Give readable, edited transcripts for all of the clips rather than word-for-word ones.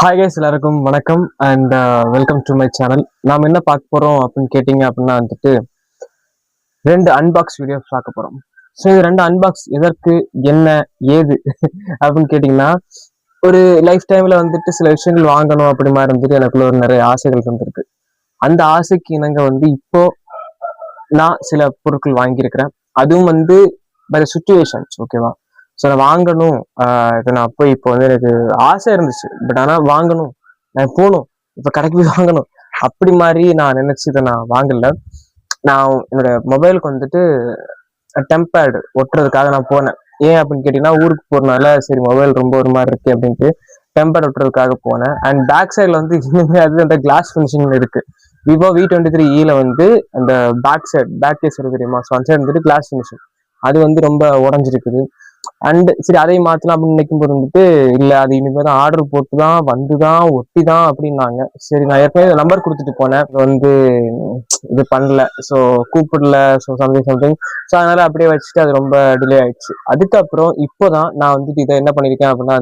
Hi guys, எல்லாருக்கும் வணக்கம் and welcome to my channel. நாம் என்ன பார்க்க போறோம் அப்படின்னு கேட்டிங்க அப்படின்னா வந்துட்டு ரெண்டு அன்பாக்ஸ் வீடியோ பார்க்க போறோம். ஸோ இது ரெண்டு அன்பாக்ஸ் எதற்கு, என்ன, ஏது அப்படின்னு கேட்டிங்கன்னா, ஒரு லைஃப் டைம்ல வந்துட்டு சில விஷயங்கள் வாங்கணும் அப்படி மாதிரி இருந்துட்டு எனக்குள்ள ஒரு நிறைய ஆசைகள் இருந்திருக்கு. அந்த ஆசைக்கு இணங்க இப்போ நான் சில பொருட்கள் வாங்கியிருக்கிறேன். அதுவும் பை சுச்சுவேஷன்ஸ், ஓகேவா? ஸோ நான் வாங்கணும். இதை நான் போய் இப்போ எனக்கு ஆசை இருந்துச்சு, பட் ஆனால் வாங்கணும், நான் போகணும், இப்போ கடைக்கு போய் வாங்கணும் அப்படி மாதிரி நான் நினைச்சு இதை நான் வாங்கல. நான் என்னோட மொபைலுக்கு டெம்பேர்டு ஒட்டுறதுக்காக நான் போனேன். ஏன் அப்படின்னு கேட்டீங்கன்னா, ஊருக்கு போறதுனால சரி மொபைல் ரொம்ப ஒரு மாதிரி இருக்கு அப்படின்ட்டு டெம்பேர்ட் ஒட்டுறதுக்காக போனேன். அண்ட் பேக் சைட்ல இன்னுமே அது அந்த கிளாஸ் ஃபினிஷிங் இருக்கு. விவோ V23e அந்த பேக் கேஸ் இருக்கு தெரியுமா? ஸோ அந்த சைடு கிளாஸ் ஃபினிஷிங் அது ரொம்ப உடஞ்சிருக்குது. அண்ட் சரி அதையும் மாத்தலாம் அப்படின்னு நினைக்கும் போது இல்ல, அது இனிமேல் தான் ஆர்டர் போட்டுதான் வந்துதான் ஒட்டிதான் அப்படின்னாங்க. சரி, நான் ஏற்கனவே நம்பர் கொடுத்துட்டு போனேன், இது பண்ணல, ஸோ கூப்பிடல, ஸோ சம்திங். ஸோ அதனால அப்படியே வச்சுட்டு அது ரொம்ப டிலே ஆயிடுச்சு. அதுக்கப்புறம் இப்போதான் நான் இதை என்ன பண்ணிருக்கேன் அப்படின்னா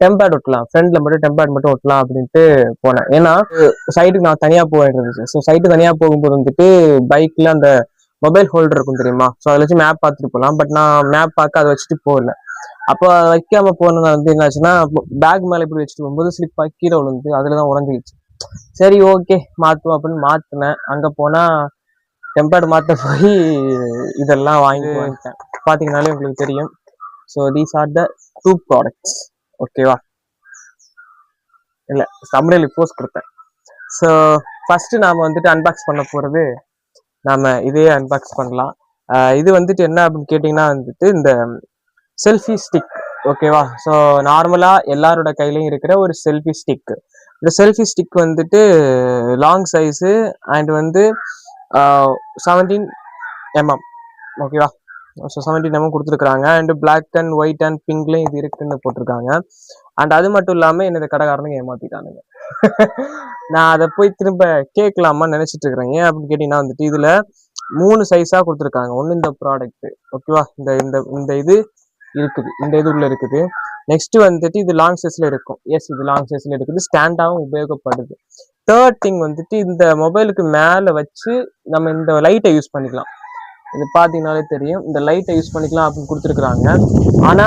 டெம்பேர்ட் ஒட்டலாம், ஃப்ரண்ட்ல மட்டும் டெம்பேர்ட் மட்டும் ஒட்டலாம் அப்படின்ட்டு போனேன். ஏன்னா சைட்டுக்கு நான் தனியா போக வேண்டியிருந்துச்சு. ஸோ சைட்டு தனியா போகும்போது பைக்ல அந்த மொபைல் ஹோல்டர் இருக்கும் தெரியுமா? ஸோ அதில் வச்சு மேப் பார்த்துட்டு போகலாம். பட் நான் மேப் பார்க்க அதை வச்சுட்டு போகல. அப்போ அதை வைக்காம போனது என்ன ஆச்சுன்னா, பேக் மேலே இப்படி வச்சுட்டு போகும்போது ஸ்லிப் ஆகி கீழே விழுந்து அதில் தான் உடஞ்சிடுச்சு. சரி, ஓகே, மாற்றுவோம் அப்படின்னு மாற்றினேன். அங்கே போனால் டெம்பர்டு மாற்ற போய் இதெல்லாம் வாங்கி வந்துட்டேன். பார்த்தீங்கன்னாலே உங்களுக்கு தெரியும். So these are the two products, ஓகேவா? இல்லை, சம்ரேலி போஸ்ட் கொடுத்தேன். ஸோ ஃபர்ஸ்ட் நாம் அன்பாக்ஸ் பண்ண போகிறது, நாம இதையே அன்பாக்ஸ் பண்ணலாம். இது என்ன அப்படின்னு கேட்டிங்கன்னா இந்த செல்ஃபி ஸ்டிக், ஓகேவா? ஸோ நார்மலா எல்லாரோட கையிலையும் இருக்கிற ஒரு செல்ஃபி ஸ்டிக். இந்த selfie stick long size and 17mm, ஓகேவா? ஸோ 17mm கொடுத்துருக்குறாங்க. And black and white and பிங்க்லையும் இது இருக்குன்னு போட்டிருக்காங்க. அண்ட் அது மட்டும் இல்லாமல் என்ன இந்த கடைக்காரனுங்க ஏமாத்திட்டானுங்க. நான் அதை போய் திரும்ப கேட்கலாமான்னு நினைச்சிட்டு இருக்கிறேன். ஏன் அப்படின்னு கேட்டீங்கன்னா இதுல 3 சைஸா கொடுத்துருக்காங்க. ஒன்று இந்த ப்ராடக்ட், ஓகேவா? இந்த இந்த இந்த இது இருக்குது, இந்த இது உள்ள இருக்குது. நெக்ஸ்ட் இது லாங் சைஸ்ல இருக்கும். எஸ், இது லாங் சைஸ்ல இருக்குது, ஸ்டாண்டாகவும் உபயோகப்படுது. தேர்ட் திங் இந்த மொபைலுக்கு மேல வச்சு நம்ம இந்த லைட்டை யூஸ் பண்ணிக்கலாம். இது பாத்தீங்கன்னாலே தெரியும், இந்த லைட்டை யூஸ் பண்ணிக்கலாம் அப்படின்னு கொடுத்துருக்குறாங்க. ஆனா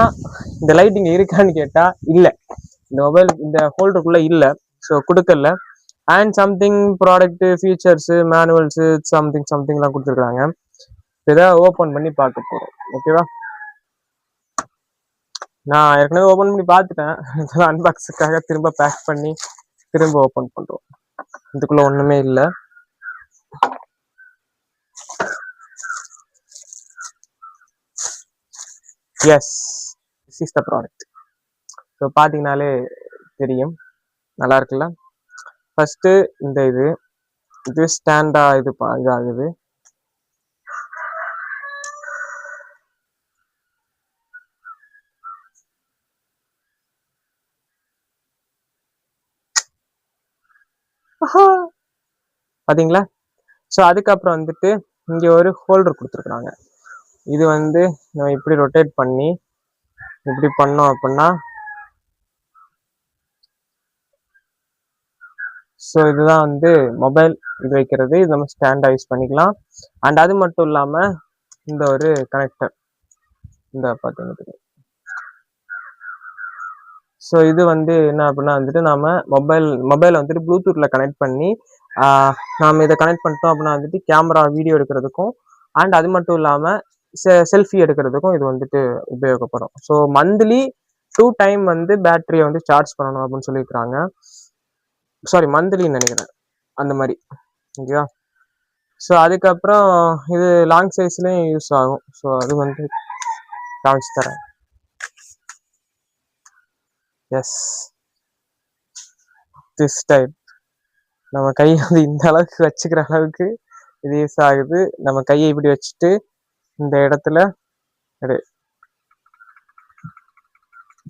இந்த லைட் இங்க இருக்கான்னு கேட்டா இல்ல, இந்த மொபைல் இந்த ஹோல்டருக்குள்ள இல்ல, ஸோ கொடுக்கல. And something product features manuals சம்திங்லாம் கொடுத்துருக்காங்க. இதை ஓப்பன் பண்ணி பார்க்க போறோம், ஓகேவா? நான் ஏற்கனவே ஓப்பன் பண்ணி பார்த்துட்டேன். அன்பாக்ஸுக்காக திரும்ப பேக் பண்ணி திரும்ப ஓப்பன் பண்றோம். இதுக்குள்ள ஒண்ணுமே இல்லை. Yes, this is the product. So பார்த்தீங்கன்னாலே தெரியும், நல்லா இருக்குல்ல? ஃபர்ஸ்ட் இந்த இது ஸ்டாண்டா இதாகுது. பாத்தீங்களா? ஸோ அதுக்கப்புறம் இங்க ஒரு ஹோல்டர் கொடுத்துருக்குறாங்க. இது நம்ம இப்படி ரொட்டேட் பண்ணி இப்படி பண்ணோம் அப்படின்னா, ஸோ இதுதான் மொபைல் இது வைக்கிறது. இது நம்ம ஸ்டாண்டா யூஸ் பண்ணிக்கலாம். அண்ட் அது மட்டும் இல்லாம இந்த ஒரு கனெக்டர், இந்த பார்த்தீங்கன்னா, ஸோ இது என்ன அப்படின்னா நாம மொபைலை ப்ளூடூத்ல கனெக்ட் பண்ணி நாம இதை கனெக்ட் பண்ணிட்டோம் அப்படின்னா கேமரா வீடியோ எடுக்கிறதுக்கும் அண்ட் அது மட்டும் இல்லாம செல்ஃபி எடுக்கிறதுக்கும் இது உபயோகப்படும். ஸோ மந்த்லி 2 டைம் பேட்டரியை சார்ஜ் பண்ணணும் அப்படின்னு சொல்லியிருக்கிறாங்க. சாரி, மந்த்லின்னு நினைக்கிறேன், அந்த மாதிரி, ஓகேவா? ஸோ அதுக்கப்புறம் இது லாங் சைஸ்லயும் யூஸ் ஆகும். ஸோ அது காமிச்சு தரேன். எஸ், திஸ் டைப் நம்ம கையை இந்த அளவுக்கு வச்சுக்கிற அளவுக்கு இது யூஸ் ஆகுது. நம்ம கையை இப்படி வச்சுட்டு இந்த இடத்துல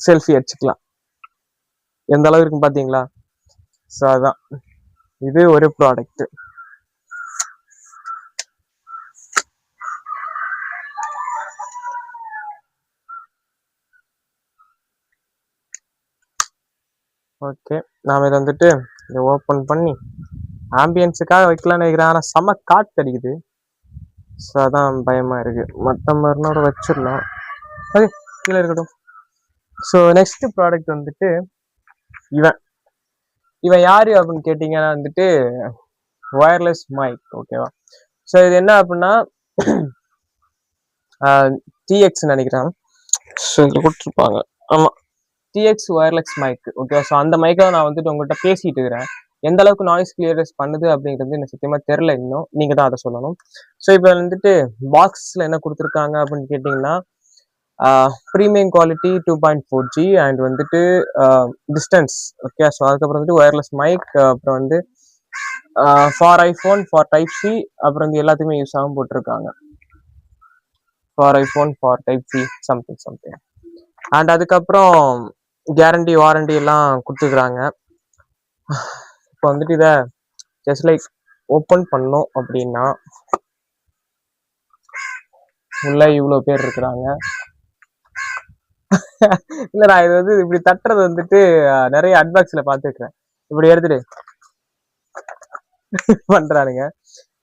செல்ஃபி அடிச்சுக்கலாம். எந்த அளவு இருக்குன்னு பாத்தீங்களா? ஸோ அதான் இது ஒரு ப்ராடக்ட். ஓகே, நாம இதை வந்துட்டு இதை ஓப்பன் பண்ணி ஆம்பியன்ஸுக்காக வைக்கலாம்னு நினைக்கிறேன். ஆனால் செம்ம காற்று அடிக்குது. ஸோ அதான் பயமா இருக்கு. மற்ற மறுநாட வச்சிடலாம். ஓகே, கீழே இருக்கட்டும். ஸோ நெக்ஸ்ட் ப்ராடக்ட் வந்துட்டு இவன் இவன் யாரு அப்படின்னு கேட்டீங்கன்னா வந்துட்டு வயர்லெஸ் மைக். ஓகேவா? ஸோ இது என்ன அப்படின்னா டிஎக்ஸ் நினைக்கிறேன். ஸோ இதில் கொடுத்துருப்பாங்க. ஆமாம், டிஎக்ஸ் வயர்லெஸ் மைக். ஓகேவா? ஸோ அந்த மைக்கை நான் வந்துட்டு உங்கள்கிட்ட பேசிட்டு இருக்கிறேன். எந்த அளவுக்கு நாய்ஸ் கிளியரன்ஸ் பண்ணுது அப்படிங்கிறது எனக்கு சத்தியமா தெரில. இன்னும் நீங்க தான் அதை சொல்லணும். ஸோ இப்போ வந்துட்டு பாக்ஸ்ல என்ன கொடுத்துருக்காங்க அப்படின்னு கேட்டிங்கன்னா ப்ரீமியம் குவாலிட்டி 2.4G அண்ட் வந்துட்டு டிஸ்டன்ஸ். ஓகே, ஸோ அதுக்கப்புறம் வந்துட்டு ஒயர்லெஸ் மைக், அப்புறம் வந்து for iPhone, for type C, அப்புறம் வந்து எல்லாத்துக்குமே யூஸ் ஆகும் போட்டிருக்காங்க. For iPhone, for type C, something. And அதுக்கப்புறம் கேரண்டி வாரண்டி எல்லாம் கொடுத்துக்கிறாங்க. இப்போ வந்துட்டு இதை ஜஸ்ட் லைக் ஓப்பன் பண்ணோம் அப்படின்னா உள்ள இவ்வளோ பேர் இருக்கிறாங்க. இல்லை, நான் இது வந்து இப்படி தட்டுறது வந்துட்டு நிறைய அட்பாக்ஸில் பார்த்துருக்கிறேன். இப்படி எடுத்துட்டு பண்றானுங்க.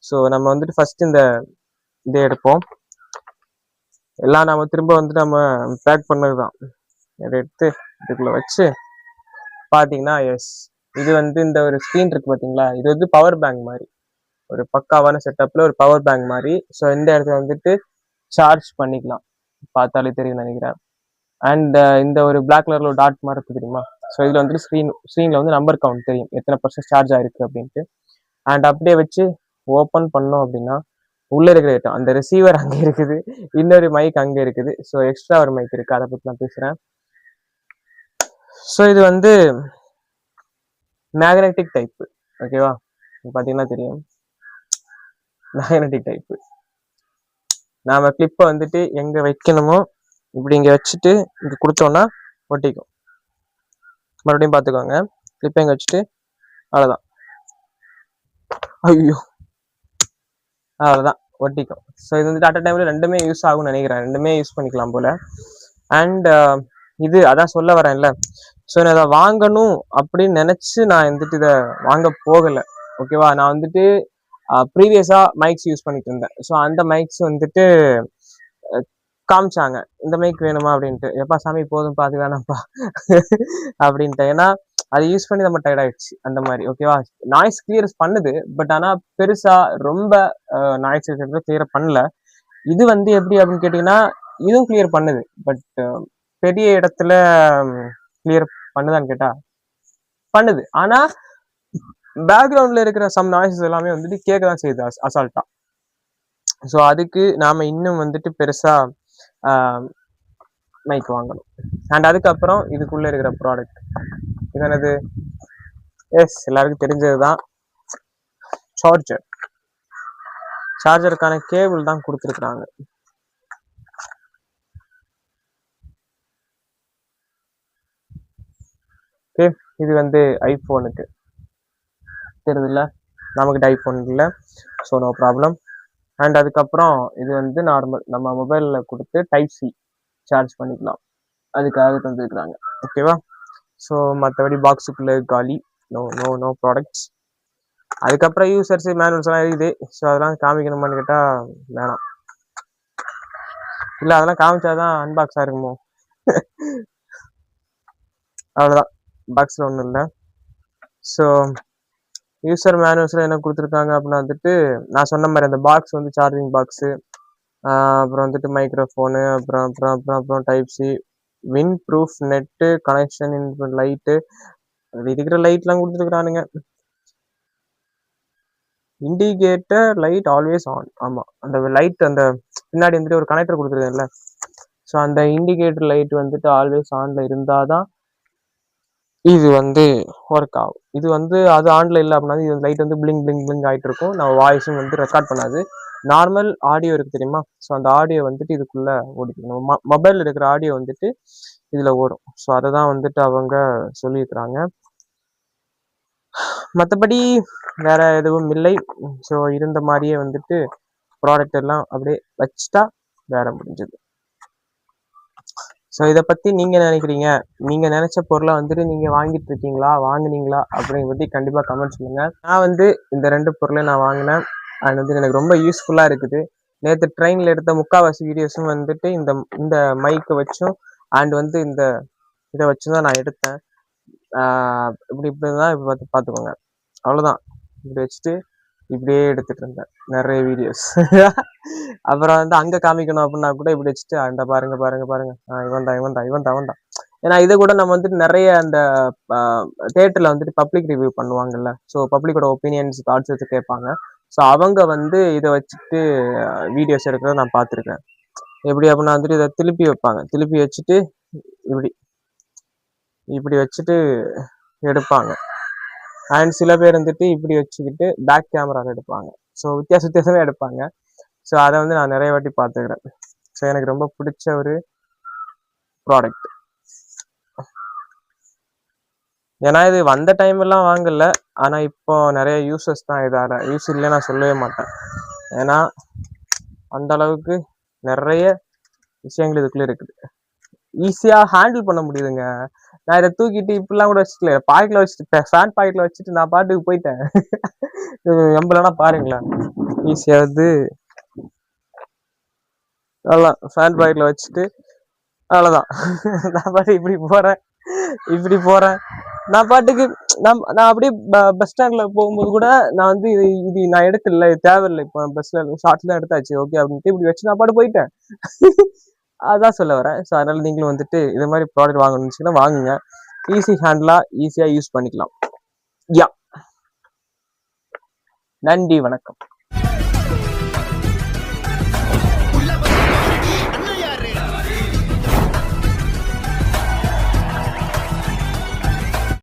ஸோ நம்ம வந்துட்டு ஃபர்ஸ்ட் இந்த இதை எடுப்போம். எல்லாம் நம்ம திரும்ப வந்துட்டு நம்ம பேக் பண்ணதுதான். இதை எடுத்து இதுக்குள்ள வச்சு பார்த்தீங்கன்னா எஸ், இது வந்து இந்த ஒரு ஸ்க்ரீன் இருக்கு பார்த்தீங்களா, இது வந்து பவர் பேங்க் மாதிரி ஒரு பக்காவான செட்டப்ல ஒரு பவர் பேங்க் மாதிரி. ஸோ இந்த இடத்துல வந்துட்டு சார்ஜ் பண்ணிக்கலாம். பார்த்தாலே தெரியும் நினைக்கிறேன். அண்ட் இந்த ஒரு பிளாக் கலர்ல ஒரு டாட் மாதிரி இருக்கு தெரியுமா? ஸோ இதுல வந்துட்டு ஸ்க்ரீன்ல வந்து நம்பர் கவுண்ட் தெரியும், எத்தனை % சார்ஜ் ஆயிருக்கு அப்படின்ட்டு. அண்ட் அப்படியே வச்சு ஓப்பன் பண்ணோம் அப்படின்னா உள்ள இருக்கிற ஐட்டம், அந்த ரிசீவர் அங்கே இருக்குது, இன்னொரு மைக் அங்கே இருக்குது. ஸோ எக்ஸ்ட்ரா ஒரு மைக் இருக்கு, அதை பற்றி நான் பேசுறேன். ஸோ இது வந்து மேக்னெட்டிக் டைப்பு. ஓகேவா? பார்த்தீங்கன்னா தெரியும், மேக்னெட்டிக் டைப்பு. நாம கிளிப்பை வந்துட்டு எங்க வைக்கணுமோ இப்படி இங்க வச்சுட்டு இங்க கொடுத்தோம்னா ஒட்டிக்கும். மறுபடியும் பார்த்துக்கோங்க, கிளிப்பை இங்க வச்சுட்டு அவ்வளோதான். ஐயோ, அவ்வளோதான், ஒட்டிக்கும். ஸோ இது வந்துட்டு அட் அ டைம்ல ரெண்டுமே யூஸ் ஆகும்னு நினைக்கிறேன். ரெண்டுமே யூஸ் பண்ணிக்கலாம் போல. அண்ட் இது அதான் சொல்ல வரேன்ல. ஸோ நான் இதை வாங்கணும் அப்படின்னு நினைச்சு நான் வந்துட்டு இதை வாங்க போகலை. ஓகேவா? நான் வந்துட்டு ப்ரீவியஸா மைக்ஸ் யூஸ் பண்ணிட்டு இருந்தேன். ஸோ அந்த மைக்ஸ் வந்துட்டு காமிச்சாங்க, இந்த மைக் வேணுமா அப்படின்ட்டு. எப்பா சாமி போதும் பாது வேணாம்ப்பா அப்படின்ட்டு. ஏன்னா அதை யூஸ் பண்ணி நம்ம டயர்ட் ஆயிடுச்சு அந்த மாதிரி. ஓகேவா? நாய்ஸ் கிளியர்ஸ் பண்ணுது, பட் ஆனா பெருசா ரொம்ப நாய்ஸ் கிளியர் பண்ணல. இது வந்து எப்படி அப்படின்னு கேட்டீங்கன்னா இதுவும் கிளியர் பண்ணுது, பட் பெரிய இடத்துல கிளியர் பண்ணுதான்னு கேட்டா பண்ணுது. ஆனா பேக்ரவுண்ட்ல இருக்கிற சம் நாய்ஸஸ் எல்லாமே வந்துட்டு கேட்கதான் செய்யுது அசால்ட்டா. ஸோ அதுக்கு நாம இன்னும் வந்துட்டு பெருசா மைக் வாங்கணும். அண்ட் அதுக்கப்புறம் இதுக்குள்ள இருக்கிற ப்ராடக்ட் இது என்னது? எஸ், எல்லாருக்கும் தெரிஞ்சதுதான், சார்ஜர். சார்ஜருக்கான கேபிள் தான் கொடுத்துருக்குறாங்க. ஓகே, இது வந்து ஐஃபோனுக்கு தெரியுதுல்ல, நமக்கிட்ட ஐஃபோன் இல்லை, ஸோ நோ ப்ராப்ளம். அண்ட் அதுக்கப்புறம் இது வந்து நார்மல் நம்ம மொபைலில் கொடுத்து டைப் சி சார்ஜ் பண்ணிக்கலாம், அதுக்காக தந்துருக்குறாங்க. ஓகேவா? ஸோ மற்றபடி பாக்ஸுக்குள்ளே காலி, நோ நோ நோ ப்ராடக்ட்ஸ். அதுக்கப்புறம் யூசர்ஸ் மேனுவல்ஸ் எல்லாம் இருக்குது. ஸோ அதெல்லாம் காமிக்கணுமான்னு கேட்டால் வேணாம். இல்லை, அதெல்லாம் காமிச்சாதான் அன்பாக்ஸாக இருக்குமோ? அவ்வளோதான், பாக்ஸில் ஒன்றும் இல்லை. ஸோ யூசர் மேனுவல்ஸில் என்ன கொடுத்துருக்காங்க அப்படின்னா வந்துட்டு நான் சொன்ன மாதிரி அந்த பாக்ஸ் வந்து சார்ஜிங் பாக்ஸு, அப்புறம் வந்துட்டு மைக்ரோஃபோனு, அப்புறம் அப்புறம் அப்புறம் அப்புறம் type C, wind proof net connection, light, இருக்கிற லைட்லாம் கொடுத்துருக்குறானுங்க. Indicator light always on. ஆமாம், அந்த லைட் அந்த பின்னாடி வந்துட்டு ஒரு கனெக்டர் கொடுத்துருக்கேன்ல, ஸோ அந்த இண்டிகேட்டர் லைட் வந்துட்டு ஆல்வேஸ் ஆன்ல இருந்தால் தான் இது வந்து ஒர்க் ஆகும். இது வந்து அது ஆன்ல இல்லை அப்படின்னா இது லைட் வந்து பிளிங் பிளிங் பிளிங் ஆகிட்டு இருக்கும். நம்ம வாய்ஸும் வந்து ரெக்கார்ட் பண்ணாது. நார்மல் ஆடியோ இருக்கு தெரியுமா? ஸோ அந்த ஆடியோ வந்துட்டு இதுக்குள்ள ஓடிக்கும். நம்ம மொபைல் இருக்கிற ஆடியோ வந்துட்டு இதுல ஓடும். ஸோ அதை தான் வந்துட்டு அவங்க சொல்லியிருக்கிறாங்க. மற்றபடி வேற எதுவும் இல்லை. ஸோ இருந்த மாதிரியே வந்துட்டு ப்ராடக்ட் எல்லாம் அப்படியே வச்சுட்டா வேற முடிஞ்சது. ஸோ இதை பற்றி நீங்கள் நினைக்கிறீங்க, நீங்கள் நினச்ச பொருளை வந்துட்டு நீங்கள் வாங்கிட்டு இருக்கீங்களா, வாங்குனீங்களா அப்படிங்கிற பற்றி கண்டிப்பாக கமெண்ட் சொல்லுங்கள். நான் வந்து இந்த 2 பொருளையும் நான் வாங்கினேன். அண்ட் வந்து எனக்கு ரொம்ப யூஸ்ஃபுல்லாக இருக்குது. நேற்று ட்ரெயினில் எடுத்த முக்கால்வாசி வீடியோஸும் வந்துட்டு இந்த இந்த மைக்கை வச்சும் அண்ட் வந்து இந்த இதை வச்சு தான் நான் எடுத்தேன். இப்படி தான் இப்போ பார்த்துக்கோங்க. அவ்வளோதான். இப்படி வச்சுட்டு இப்படியே எடுத்துட்டு இருந்தேன் நிறைய வீடியோஸ். அப்புறம் வந்து அங்கே காமிக்கணும் அப்படின்னா கூட இப்படி வச்சுட்டு அந்த பாருங்க பாருங்க பாருங்க இவன் தான். ஏன்னா இதை கூட நம்ம வந்துட்டு நிறைய அந்த தேட்டரில் வந்துட்டு பப்ளிக் ரிவ்யூ பண்ணுவாங்கல்ல. ஸோ பப்ளிக்கோட ஒப்பீனியன்ஸ் தாட்ஸ் வச்சு கேட்பாங்க. ஸோ அவங்க வந்து இதை வச்சுட்டு வீடியோஸ் எடுக்கிறத நான் பார்த்துருக்கேன். எப்படி அப்படின்னா வந்துட்டு இதை திருப்பி வைப்பாங்க. திருப்பி வச்சுட்டு இப்படி இப்படி வச்சுட்டு எடுப்பாங்க. அண்ட் சில பேர் வந்துட்டு இப்படி வச்சுக்கிட்டு பேக் கேமராவில் எடுப்பாங்க. ஸோ வித்தியாசமே எடுப்பாங்க. ஸோ அதை வந்து நான் நிறைய வாட்டி பார்த்துக்கிறேன். ஸோ எனக்கு ரொம்ப பிடிச்ச ஒரு ப்ராடக்ட். ஏன்னா இது வந்த டைம் எல்லாம் வாங்கல. ஆனால் இப்போ நிறைய யூசஸ் தான் இதால. யூஸ் இல்லை நான் சொல்லவே மாட்டேன். ஏன்னா அந்த அளவுக்கு நிறைய விஷயங்கள் இதுக்குள்ளே இருக்குது. ஈஸியாக ஹேண்டில் பண்ண முடியுதுங்க. நான் இதை தூக்கிட்டு இப்படிலாம் கூட வச்சுக்கல, பாக்கெட்ல வச்சுட்டு ஃபேன் பாக்கெட்ல வச்சுட்டு நான் பாட்டுக்கு போயிட்டேன். நம்பலன்னா பாருங்களேன், ஈஸியாவது அவ்வளோதான். ஃபேன் பாக்கெட்ல வச்சுட்டு அவ்வளோதான். நான் பாட்டு இப்படி போறேன். நான் பாட்டுக்கு நான் அப்படியே பஸ் ஸ்டாண்ட்ல போகும்போது கூட நான் வந்து இது நான் எடுக்கல, இது தேவையில்லை, இப்போ பஸ்ல ஷார்ட்ஸ் தான் எடுத்தாச்சு ஓகே அப்படின்ட்டு இப்படி வச்சு நான் பாட்டு போயிட்டேன். அதான் சொல்ல வரேன். ஸோ அதனால நீங்களும் வந்துட்டு இது மாதிரி ப்ராடக்ட் வாங்கணும்னு வாங்குங்க. ஈஸி ஹேண்ட்லா ஈஸியாக யூஸ் பண்ணிக்கலாம். யா, நன்றி, வணக்கம்.